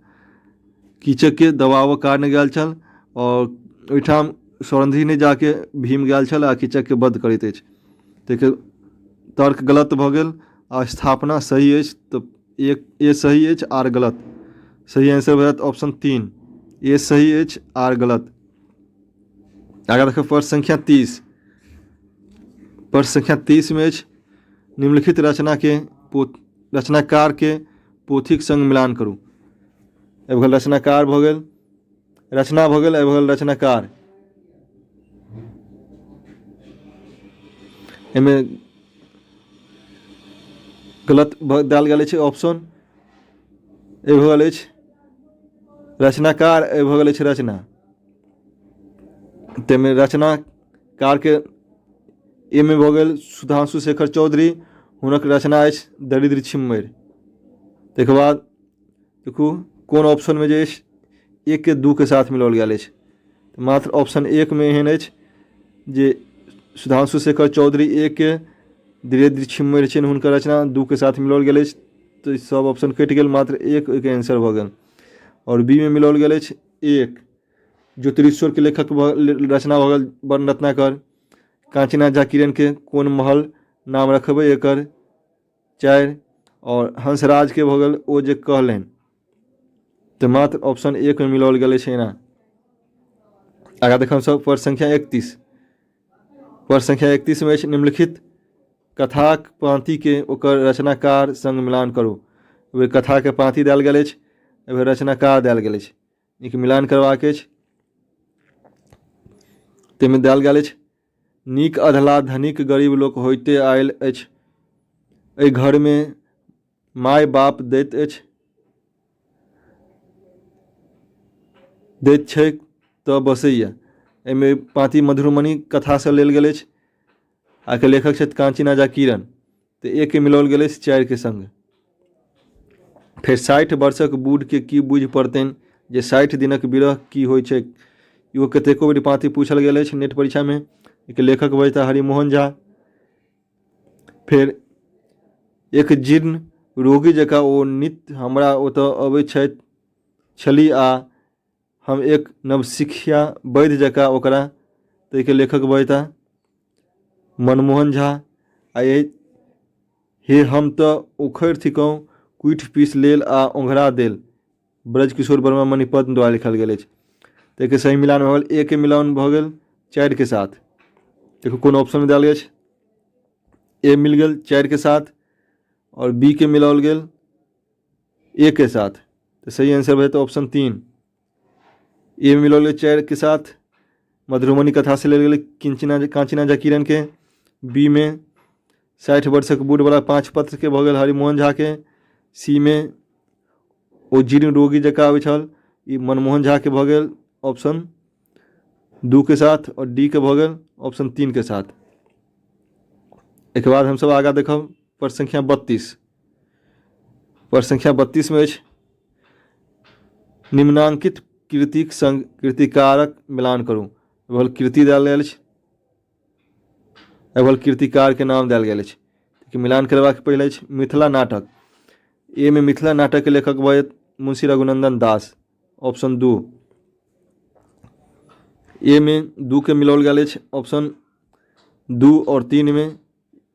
A: कीचक के दबावक कारण गेल छल। और ओहिठाम स्वरंध्री ने जाके भीम गेल छल आ कीचक के वध करैत अछि। ताहिके तर्क गलत भऽ गेल आ स्थापना सही अछि। तो एक ए सही अछि आर गलत। सही आंसर भऽ जायत ऑप्शन 3 ए सही अछि आर गलत। आगे देखो प्रश्न संख्या 30। प्रश्न संख्या 30 में अछि निम्नलिखित रचनाकार के पोथीक संग मिलान करू। एहि भेल रचनाकार भऽ गेल, रचना भऽ गेल, एहि भेल रचनाकार। एहिमे गलत देल गेल अछि ऑप्शन। ए भऽ गेल अछि रचनाकार, ए भऽ गेल अछि रचना। ताहिमे रचनाकारके ए में भऽ गेल सुधांशु शेखर चौधरी, हुनक रचना अछि दरिद्र छिम्मैर। ताहिके बाद देखू कोन ऑप्शन में जे अछि एक के दू के साथ मिलाओल गेल अछि। मात्र ऑप्शन एक में एहन अछि जे सुधांशु शेखर चौधरी एक के, दरिद्र छिम्मैर छनि हुनकर रचना दू के साथ मिलाओल गेल अछि। तो सब ऑप्शन कटि गेल, मात्र एक के आंसर भऽ गेल। और बी में मिलाओल गेल अछि एक, ज्योतिरीश्वर के लेखक रचना भऽ गेल वर्ण रत्नाकर। कांचना झा किरण के कोन महल नाम रखबै एकर, 4। और हंसराज के भऽ गेल ओ जे कहलनि। तो मात्र ऑप्शन एक में मिलाओल गेल अछि एना। आगा देखब सब प्रश्न संख्या 31। प्रश्न संख्या 31 में अछि निम्नलिखित कथाक पाँति के ओकर रचनाकार संग मिलान करू। वे कथा के पाँति देल गेल अछि, एहिमे रचनाकार देल गेल अछि, इनके मिलान करबाक अछि। ताहिमे देल गेल अछि नीक अधला धनिक गरीब लोक होइते आयल अछि, एहि घर में माय बाप दैत अछि, दैत छै तऽ बसैया। एहिमे पाँति मधुरमणि कथा से लेल गेल अछि। आके लेखक छथि कांचना झा किरण। तो एक के मिलाओल गेल अछि 4 के संग। फेर 60 वर्षक बूढ़ के की बुझि पड़तनि जे 60 दिनक विरह की होइ छै, इहो कतेको बेर पाँति पूछल गेल अछि नेट परीक्षा में। एक लेखक बजता हरिमोहन झा। फिर एक जीर्ण रोगी जकाँ ओ नित्य हमरा ओतऽ अबैत छली आ हम एक नवसिखिया वैद्य जकाँ ओकरा। ताहिके लेखक बजता मनमोहन झा। आ हे हम तऽ उखड़ि थिकहुँ कुटि पीस लेल आ ओंघरा देल, ब्रजकिशोर वर्मा मणिपद्म द्वारा लिखल गेल अछि। ताहिके सही मिलान भऽ गेल, ए के मिलान भऽ गेल 4 के साथ। देखो कोन ऑप्शन में देल गेल, ए मिल गेल 4 के साथ और बी के मिलाओल गेल ए के साथ। तो सही आंसर है तो ऑप्शन 3, ए में मिलाओल गेल 4 के साथ मधुरमणि कथा से लेल गेल कांचना झा किरण के। बी में 60 वर्षक बूढ़ वाला 5 पत्र के भऽ गेल हरिमोहन झा के। सी में ओ जीर्ण रोगी जकाँ आबै छल, ई मनमोहन झा के भऽ गेल ऑप्शन 2 के साथ। और डी के भऽ गेल ऑप्शन 3 के साथ। एक बाद हम सब आगा देखब प्रश्न संख्या 32। प्रश्न संख्या 32 में अछि निम्नांकित कृतिक संग कृतिकारक मिलान करू। एवल कृति देल गेल अछि, एवल कृतिकार के नाम देल गेल अछि। कि मिलान करबाक पहले अछि मिथिला नाटक। ए में मिथिला नाटक के लेखक बजैत मुंशी रघुनंदन दास, ऑप्शन 2। ए में 2 के मिलाओल गेल अछि, ऑप्शन 2 और 3 में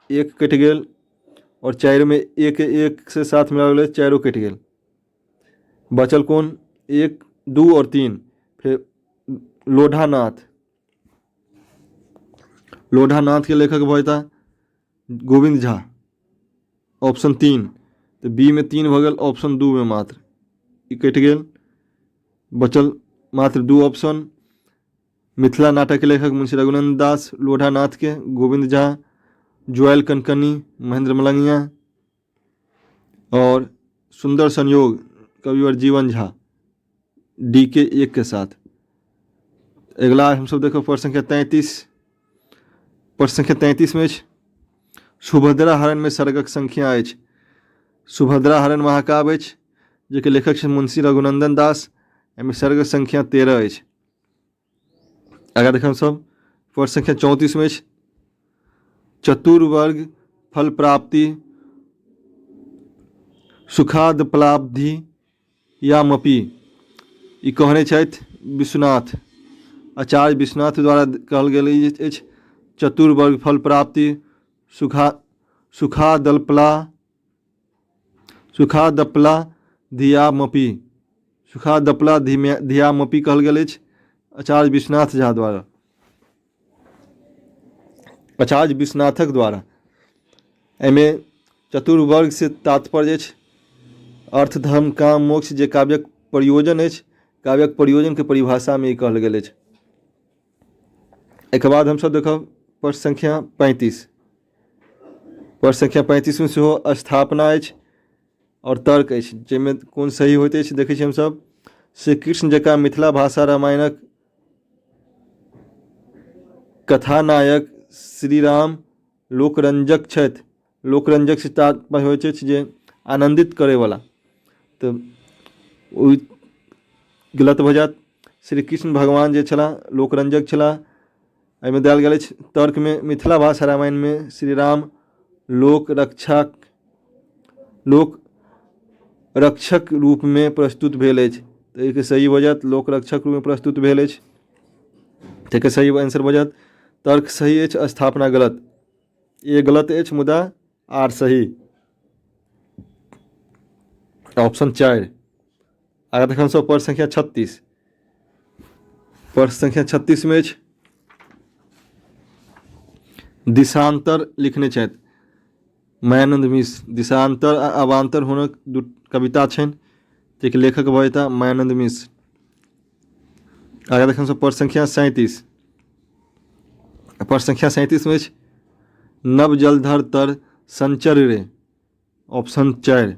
A: 1 कटि गेल और 4 में 1 से 7 मिलाओल गेल, 4 कटि गेल। बचल कौन 1, 2 और 3। फिर लोढ़ानाथ। लोढ़ानाथ के लेखक बजता गोविंद झा, ऑप्शन 3। तो बी में 3 भऽ गेल, ऑप्शन 2 में मात्र ई कटि गेल। बचल मात्र 2 ऑप्शन, मिथिला नाटक के लेखक मुंशी रघुनंदन दास, लोढ़ानाथ के गोविंद झा, ज्वाइल कनकनी महेंद्र मलंगिया और सुंदर संयोग कविवर जीवन झा, डी के 1 के साथ। अगला हम सब देखो प्रश्न संख्या 33। प्रश्न संख्या 33 में सुभद्रा हरण में सर्गक संख्या अछि। सुभद्रा हरण महाकाव्य अछि, जेके लेखक छै मुंशी रघुनंदन दास। एहिमे सर्ग संख्या 13 अछि। आगे देखब सब प्रश्न संख्या 34 में चतुर्वर्ग फल प्राप्ति सुखादप्लाब्धि यामपि ई कहने छथि विश्वनाथ, आचार्य विश्वनाथ द्वारा कहल गेल अछि चतुर्वर्ग फल प्राप्ति सुखादप्ला धियामपि, सुखादप्ला धियामपि कहल गेल अछि आचार्य विश्वनाथ झा द्वारा, आचार्य विश्वनाथक द्वारा। एहिमे चतुर्वर्ग से तात्पर्य अछि अर्थ धर्म काम मोक्ष जे काव्यक प्रयोजन अछि, काव्यक प्रयोजन के परिभाषा में ई कहल गेल अछि। एक बाद हमसब देखब प्रश्न संख्या 35। प्रश्न संख्या 35 में सेहो स्थापना अछि और तर्क अछि, जाहिमे कोन सही होइत अछि देखै छी हमसब। श्री कृष्ण जकाँ मिथिला भाषा रामायणक कथानायक श्री राम लोकरंजक छथि। लोकरंजक से तात्पर्य होइत अछि जे आनंदित करैवला, तऽ ओ गलत भऽ जायत। श्री कृष्ण भगवान जे छलाह लोकरंजक छलाह। एहिमे देल गेल अछि तर्क में मिथिला भाषा रामायण में श्री राम लोक रक्षक रूप में प्रस्तुत भेल अछि, तऽ एहिके सही भऽ जायत लोक रक्षक रूप में प्रस्तुत भेल अछि, ताहिके सही आंसर भऽ जायत। तर्क सही अछि, स्थापना गलत। ए गलत अछि मुदा आर सही। ऑप्शन 4। आगे देखम सब प्रश्न संख्या 36। प्रश्न संख्या 36 में अछि दिशांतर लिखने छथि मायानंद मिश्र। दिशांतर आ अवान्तर हुनक दू कविता छनि, ताहिके लेखक भऽ जेताह मायानंद मिश्र। आगे देखम सब प्रश्न संख्या 37। प्रश्न संख्या 37 में अछि नव जलधर तर संचर रे। ऑप्शन 4।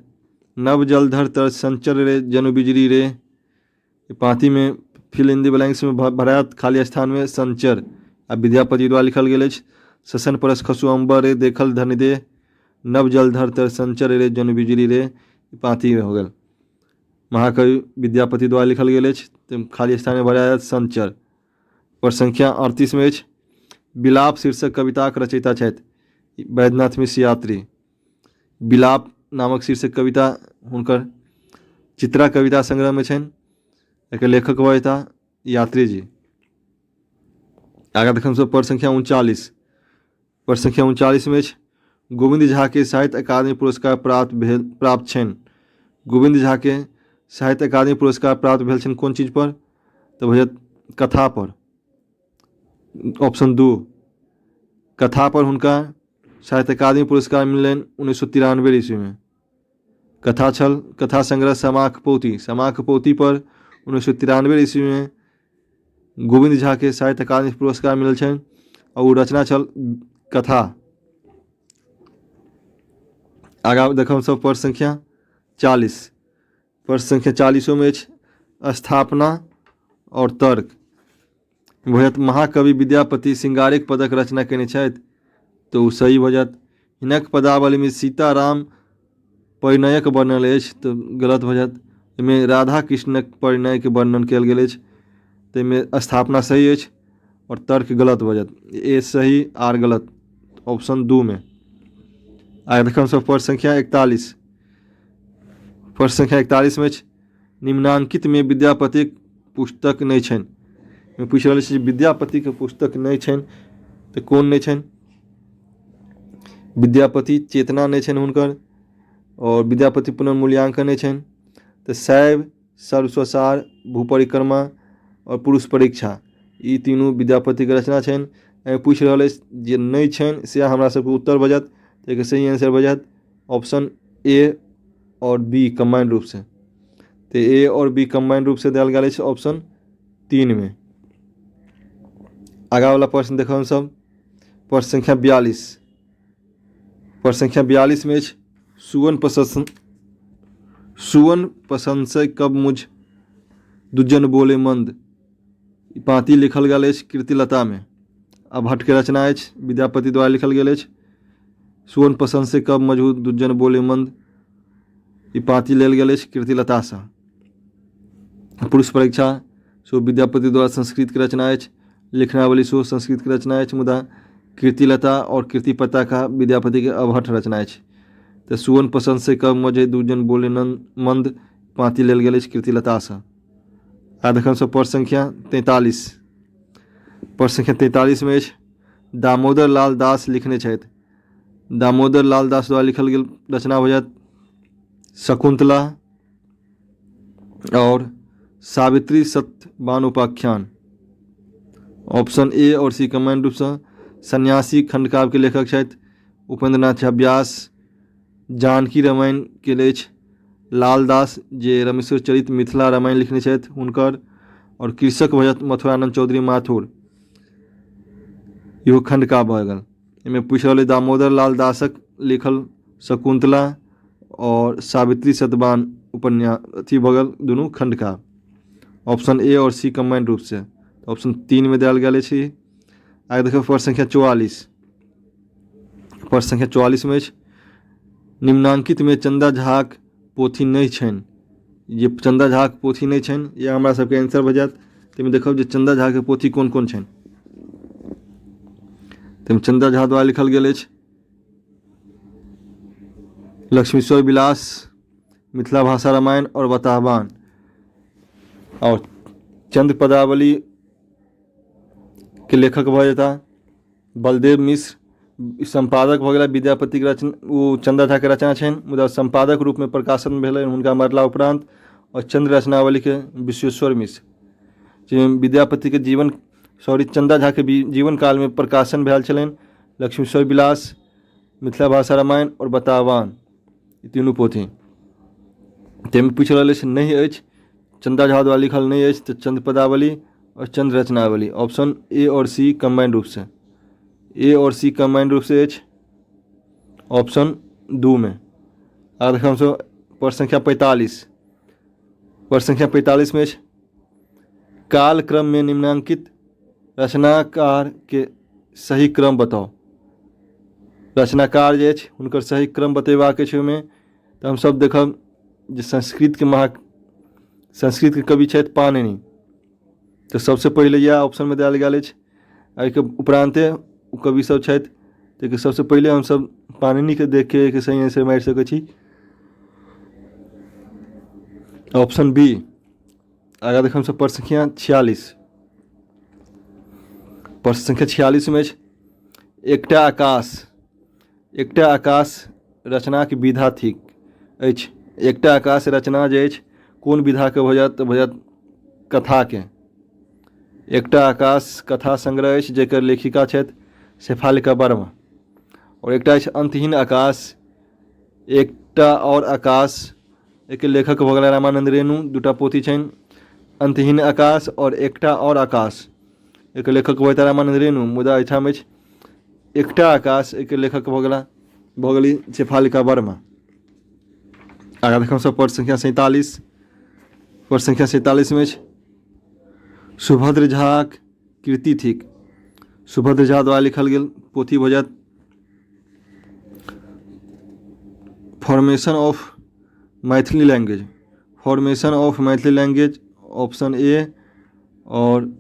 A: नव जलधर तर संचर रे जनु बिजरी रे। पाँती में फिल इन द ब्लैंक्स में भरायत खाली स्थान में संचर आ विद्यापति द्वारा लिखल गेल अछि। ससन परस खसु अम्बर रे देखल धन दे। नव जलधर तर संचर रे जनु बिजली रे पाँती में हो गल। महाकवि विद्यापति द्वारा लिखल गेल अछि, तऽ खाली स्थान में भरायत संचर। प्रश्न संख्या 38 में अछि बिलाप शीर्षक कविताक रचयिता छथि वैद्यनाथ मिश्र यात्री। बिलाप नामक शीर्षक कविता हुनकर चित्रा कविता संग्रह में छनि, एकर लेखक भऽ जेताह यात्री जी। आगे देखम सब प्रश्न संख्या 39। प्रश्न संख्या 39 में अछि गोविंद झा के साहित्य अकादमी पुरस्कार प्राप्त छनि। गोविंद झा के साहित्य अकादमी पुरस्कार प्राप्त भेल छनि कोन चीज पर, तऽ भऽ जायत कथा पर। ऑप्शन 2। कथा पर हुनका साहित्य अकादमी पुरस्कार मिललनि 1993 ईस्वी में। कथा छल कथा संग्रह समाक पोथी। समाक पोथी पर 1993 ईस्वी में गोविंद झा के साहित्य अकादमी पुरस्कार मिलल छनि, और वो रचना छल कथा। आगा देखम सब प्रश्न संख्या 40। प्रश्न संख्या 40 में अछि स्थापना और तर्क। भऽ जायत महाकवि विद्यापति श्रृंगारिक पदक रचना कयने छथि, तऽ ओ सही भऽ जायत। हिनक पदावली में सीताराम परिणयक वर्णन अछि, तऽ गलत भऽ जायत। एहिमे राधा कृष्णक परिणय के वर्णन कयल गेल अछि, ताहिमे स्थापना सही अछि और तर्क गलत भऽ जायत। ए सही आर गलत ऑप्शन 2 में। आगे देखम सब प्रश्न संख्या 41। प्रश्न संख्या 41 में अछि निम्नांकित में विद्यापतिक पुस्तक नहीं छनि। मैं पूछ रहल छी विद्यापति के पुस्तक नहीं छनि, तऽ कोन नहीं छनि। विद्यापति चेतना नहीं छनि हुनकर, और विद्यापति पुनर्मूल्यांकन नहीं छनि, तऽ शैव सर्वस्वसार भूपरिक्रमा और पुरुष परीक्षा ई तीनों विद्यापति के रचना छनि। पूछ रहल अछि जे नहीं छनि से हमरा सबके उत्तर भऽ जायत, ताहिके सही आंसर भऽ जायत ऑप्शन ए और बी कंबाइंड रूप से। तो ए और बी कंबाइंड रूप से देल गेल अछि ऑप्शन 3 में। आगा वाला प्रश्न देखो हम सब प्रश्न संख्या 42। प्रश्न संख्या 42 में सुवन पसंद से कब मुझ दुज्जन बोले मंद। पाँती लिखल गेल अछि कीर्तिलता में। अब हट के रचना अछि, विद्यापति द्वारा लिखल गेल अछि। सुवन पसंद से कब मजहू दुज्जन बोले मंद, ई पाँती लेल गेल अछि कीर्तिलता से। पुरुष परीक्षा सो विद्यापति द्वारा संस्कृत के रचना अछि। लिखनावली सो संस्कृत की रचना अछि, मुदा कीर्तिलता और कीर्तिपता का विद्यापति के अवहट रचना अछि। तो सुवन पसंद से कब मजे दुज्जन बोले मंद पाँती लेल गेल अछि कीर्तिलता से। आ देखम सब प्रश्न संख्या 43। प्रश्न संख्या 43 में दामोदर लाल दास लिखने छथि। दामोदर लाल दास द्वारा लिखल गेल रचना हो जात शकुंतला और सावित्री सत्यवानोपाख्यान। ऑप्शन ए और सी कंबाइंड रूप से। सन्यासी खंड काव्य के लेखक छथि उपेंद्रनाथ झा व्यास। जानकी रामायण के लेख लालदास जे रमेश्वर चरित मिथिला रामायण लिखने छथि हुनकर। और कृषक भजत मथुरानंद चौधरी माथुर इहो खंड काव्य भऽ गेल। एहिमे पूछ रहल दामोदर लाल दासक लिखल शकुंतला और सावित्री सत्यवान उपन्यास अथी भऽ गेल दुनू खंड का। ऑप्शन ए और सी कंबाइंड रूप से। ऑप्शन 3 में दिया गया है। आगे देखो प्रश्न संख्या 44। प्रश्न संख्या 44 में निम्नांकित में चंदा झाक पोथी नहीं छन। ये चंदा झाक पोथी नहीं छन, ये हमारा सबके आंसर भऽ जायत। ताहिमे देखब जे चंदा झा के पोथी कोन कोन छन। ताहिमे चंदा झा द्वारा लिखल गेल अछि लक्ष्मीश्वर विलास, मिथिला भाषा रामायण और बताबान। और चंद्र पदावली के लेखक भऽ जेता बलदेव मिश्र। संपादक भऽ गेला विद्यापति के रचना, वो चंदा झा के रचना छनि, मुदा संपादक रूप में प्रकाशन भेलै हुनका मरला उपरांत। और चंद्र रचनावली के विश्वेश्वर मिश्र। जे विद्यापति के जीवन चंदा झा के जीवन काल में प्रकाशन भेल छलनि लक्ष्मीश्वर विलास, मिथिला भाषा रामायण और बतावान, ई तीनू पोथी। ताहिमे पूछ रहल अछि नहीं अछि, चंदा झा द्वारा लिखल नहीं अछि, तो चंद्र पदावली और चंद्र रचनावली। ऑप्शन ए और सी कंबाइंड रूप से। ए और सी कंबाइंड रूप से अछि ऑप्शन 2 में। आगे देखो हमसब प्रश्न संख्या 45। प्रश्न संख्या 45 में काल क्रम में निम्नांकित रचनाकार के सही क्रम बताओ। रचनाकार जे अछि हुनकर सही क्रम बतेबाक अछि। ओहिमे तऽ हमसब देखब जे संस्कृत के कवि छथि पाणिनि, तो सबसे पहले यह ऑप्शन में दिया गेल अछि। एहिके उपरान्ते कवि सब छथि, ताहिके सबसे पहले हमसब पाणिनि के देख के एक सही आंसर मारि सकै छी, ऑप्शन बी। आगे देखो हमसब प्रश्न संख्या 46। प्रश्न संख्या 46 में एकटा आकाश रचनाक विधा थिक अछि। एकटा आकाश रचना जे अछि कोन विधा के भऽ जायत कथा के। एकटा आकाश कथा संग्रह अछि जेकर लेखिका छथि शेफालिका वर्मा। और एकटा अछि अंतहीन आकाश, एकटा और आकाश, एक लेखक भऽ गेला रामानंद रेणु। दूटा पोथी छनि, अंतहीन आकाश और एकटा और आकाश, एक लेखक भऽ रामानंद रेणु। मुदा एहिठाम अछि एकटा आकाश, एक लेखक भऽ गेली शेफालिका वर्मा। आगे देखो सब प्रश्न संख्या 47। प्रश्न संख्या 47 में सुभद्र झा कृति थिक। सुभद्र झा द्वारा लिखल गेल पोथी भऽ जायत formation of Maithili language. Formation of Maithili language option A. और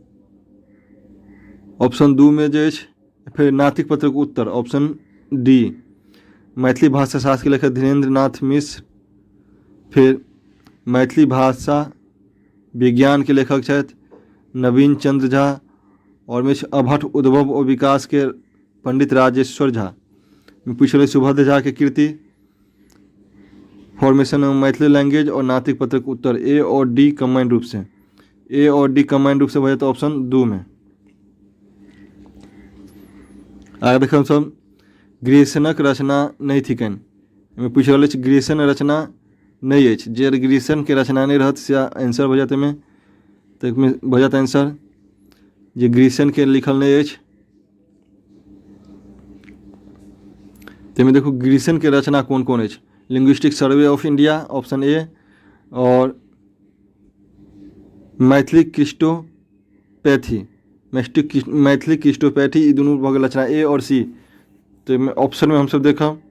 A: ऑप्शन 2 में जो फिर नातिक पत्र के उत्तर ऑप्शन डी। मैथिली भाषा शास्त्र के लेखक धीरेन्द्र नाथ मिश्र। फिर मैथिली भाषा विज्ञान के लेखक छथि नवीन चंद्र झा। और में अभट्ट उद्भव और विकास के पंडित राजेश्वर झा। पूछ रहे सुभद्र झा के कृति फॉर्मेशन ऑफ मैथिली लैंग्वेज और नातिक पत्र के उत्तर ए और डी कंबाइंड रूप से। ए और डी कंबाइंड रूप से वजह तो ऑप्शन 2 में। आगे देखो सब ग्रीसनक रचना नहीं थिकन। पूछ रहा है ग्रीसन रचना नहीं अछि। जे ग्रीसन के रचना नहीं रहत से आंसर भऽ जायत। में तो भऽ जायत आंसर जे ग्रीसन के लिखल नहीं अछि। ताहिमे देखो ग्रीसन के रचना कौन कौन अछि। Linguistic survey of India option A. और मैथिली क्रिस्टोपैथी, मैथिली क्रिस्टोपैथी, ई दुनू भऽ गेल रचना ए और सी। तो ऑप्शन में हमसब देखब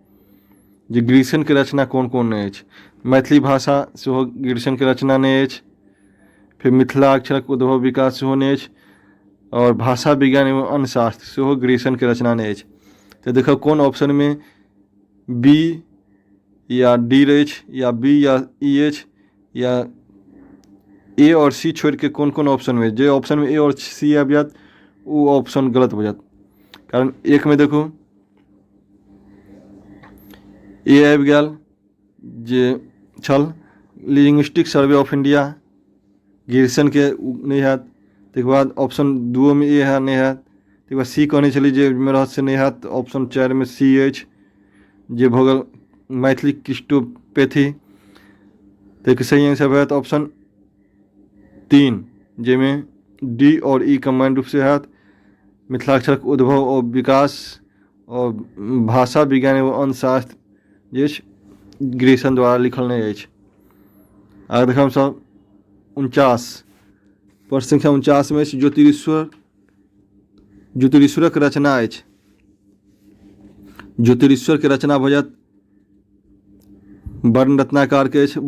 A: जे ग्रीसन के रचना कौन कौन नहीं अछि। मैथिली भाषा सेहो ग्रीसन के रचना नहीं अछि। फिर मिथिला अक्षरक उद्भव विकास सेहो नहीं अछि। और भाषा विज्ञान एवं अन्य शास्त्र सेहो ग्रीसन के रचना नहीं अछि। तो देखो कौन ऑप्शन में बी या डी अछि, या बी या ई अछि, या ए और सी छोड़ के कौन कौन ऑप्शन में। जो ऑप्शन में ए और सी आबि जायत वो ऑप्शन गलत हो जायत। कारण एक में देखो ए आबि गेल जे छल linguistic survey of India, Grierson के नहीं हैत। ताहिके बाद ऑप्शन 2 में ए है नहीं हैत। ताहिके बाद सी कहने छली जे में रहस्य नहीं हैत। ऑप्शन 4 में सी अछि जे भऽ गेल मैथिली क्रिस्टोपैथी। ताहिके सही आंसर भऽ जायत ऑप्शन 3, जेमें डी और ई कंबाइंड रूप से हैत मिथिलाक्षरक उद्भव और विकास और भाषा विज्ञान एवं अर्थशास्त्र जे ग्रेसन द्वारा लिखल नहीं अछि। आगे देखब सब 49 प्रश्न संख्या 49 में ज्योतिरीश्वरक रचना अछि। ज्योतिरीश्वर के रचना भऽ जायत वर्ण रत्नाकार के अछि,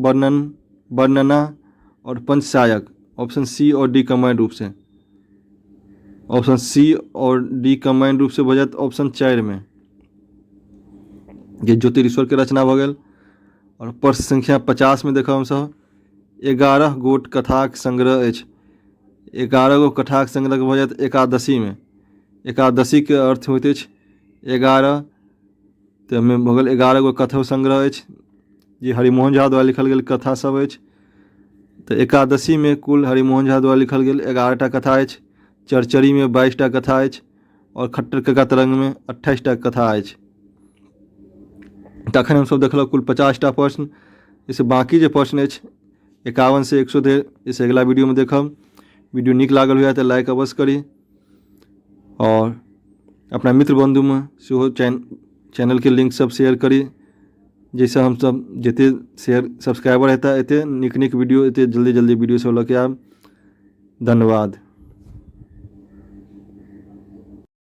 A: वर्णना और पंचसायक। ऑप्शन सी और डी कंबाइंड रूप से, ऑप्शन सी और डी कंबाइंड रूप से भऽ जायत ऑप्शन 4 में जे ज्योतिरीश्वर के रचना भऽ गेल। और प्रश्न संख्या 50 में देखब हमसब 11 गोट कथाक संग्रह अछि। 11 गो कथाक संग्रह भऽ जायत एकादशी में। एकादशी के अर्थ होइत अछि 11, तो में भऽ गेल 11 गो कथा संग्रह अछि जे हरिमोहन झा द्वारा लिखल गेल कथा सब अछि। तो एकादशी में कुल हरिमोहन झा द्वारा लिखल गेल 11टा कथा अछि। चरचरी में 22टा कथा अछि और खट्टर कका तरंग में 28टा कथा अछि। तखन हमसब देखलक कुल 50टा प्रश्न। इसे बाकी जे प्रश्न अछि 51 से 100 धरि, इसे अगला वीडियो में देखब। वीडियो नीक लागल हुए तो लाइक अवश्य करी और अपना मित्र बंधु में सेहो चैनल के लिंक सब शेयर करी, जैसे हम सब जते शेयर सब्सक्राइबर हेता एते निक वीडियो एते जल्दी वीडियो सब लऽ के आब। धन्यवाद।